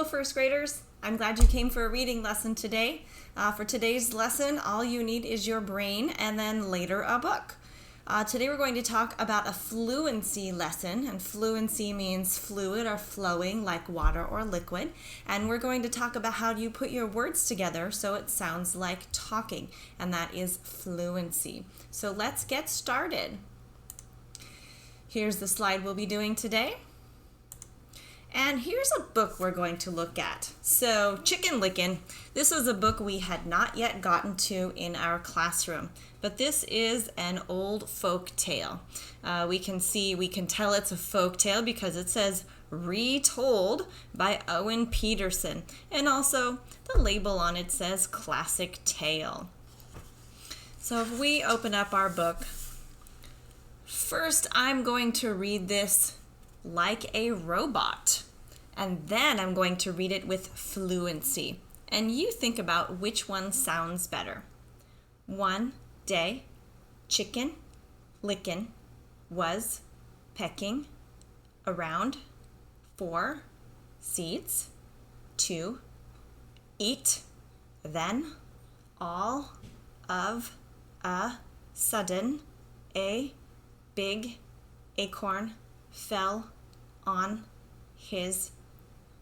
Hello, first graders. I'm glad you came for a reading lesson today. For today's lesson, all you need is your brain and then later a book. Today we're going to talk about a fluency lesson, and fluency means fluid or flowing like water or liquid. And we're going to talk about how you put your words together so it sounds like talking, and that is fluency. So let's get started. Here's the slide we'll be doing today. And here's a book we're going to look at. So, Chicken Licken, this was a book we had not yet gotten to in our classroom, but this is an old folk tale. We can tell it's a folk tale because it says retold by Owen Peterson, and also the label on it says classic tale. So if we open up our book, first I'm going to read this like a robot, and then I'm going to read it with fluency, and you think about which one sounds better. One day, Chicken Licken was pecking around 4 seeds to eat. Then all of a sudden a big acorn fell on his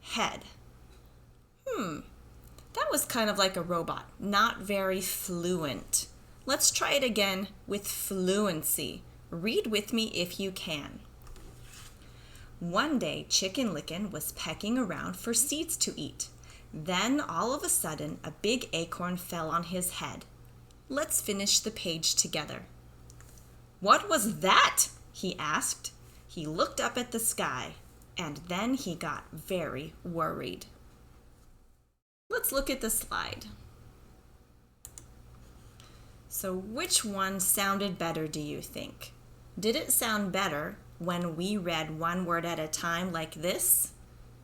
head. That was kind of like a robot, not very fluent. Let's try it again with fluency. Read with me if you can. One day, Chicken Licken was pecking around for seeds to eat. Then, all of a sudden, a big acorn fell on his head. Let's finish the page together. "What was that?" he asked. He looked up at the sky, and then he got very worried. Let's look at the slide. So which one sounded better, do you think? Did it sound better when we read one word at a time like this?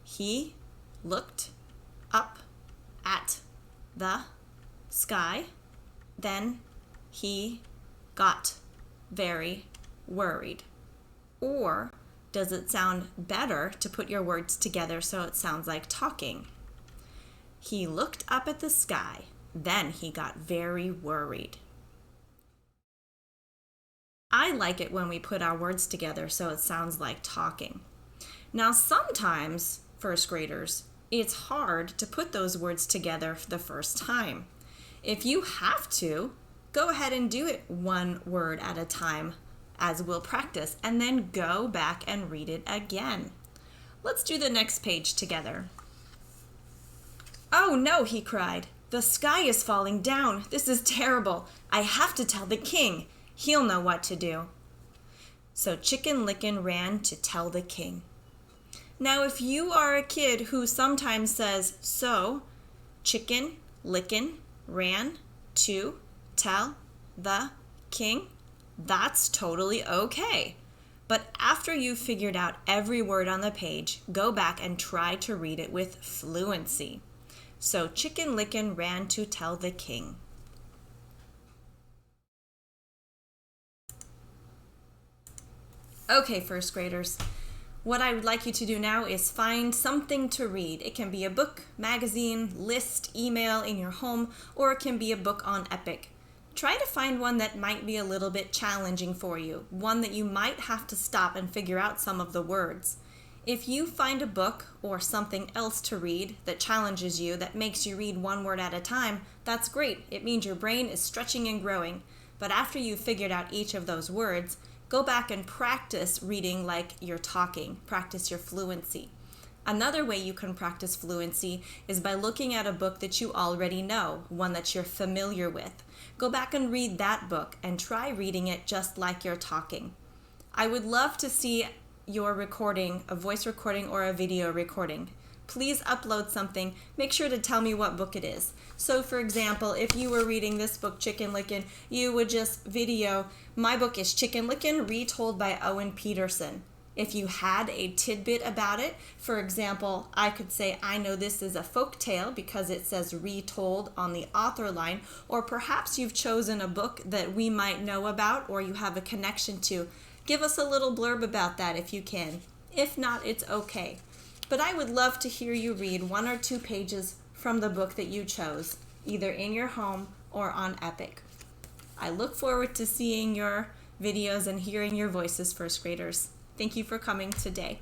He looked up at the sky, then he got very worried. Or does it sound better to put your words together so it sounds like talking? He looked up at the sky, then he got very worried. I like it when we put our words together so it sounds like talking. Now sometimes, first graders, it's hard to put those words together for the first time. If you have to, go ahead and do it one word at a time, as we'll practice, and then go back and read it again. Let's do the next page together. "Oh no," he cried. "The sky is falling down. This is terrible. I have to tell the king. He'll know what to do." So Chicken Licken ran to tell the king. Now if you are a kid who sometimes says so, Chicken Licken ran to tell the king, that's totally okay. But after you've figured out every word on the page, go back and try to read it with fluency. So Chicken Licken ran to tell the king. Okay, first graders, what I would like you to do now is find something to read. It can be a book, magazine, list, email in your home, or it can be a book on Epic. Try to find one that might be a little bit challenging for you, one that you might have to stop and figure out some of the words. If you find a book or something else to read that challenges you, that makes you read one word at a time, that's great. It means your brain is stretching and growing. But after you've figured out each of those words, go back and practice reading like you're talking. Practice your fluency. Another way you can practice fluency is by looking at a book that you already know, one that you're familiar with. Go back and read that book and try reading it just like you're talking. I would love to see your recording, a voice recording or a video recording. Please upload something. Make sure to tell me what book it is. So for example, if you were reading this book, Chicken Licken, you would just video, my book is Chicken Licken, retold by Owen Peterson. If you had a tidbit about it, for example, I could say, I know this is a folk tale because it says retold on the author line, or perhaps you've chosen a book that we might know about or you have a connection to. Give us a little blurb about that if you can. If not, it's okay. but I would love to hear you read 1 or 2 pages from the book that you chose, either in your home or on Epic. I look forward to seeing your videos and hearing your voices, first graders. Thank you for coming today.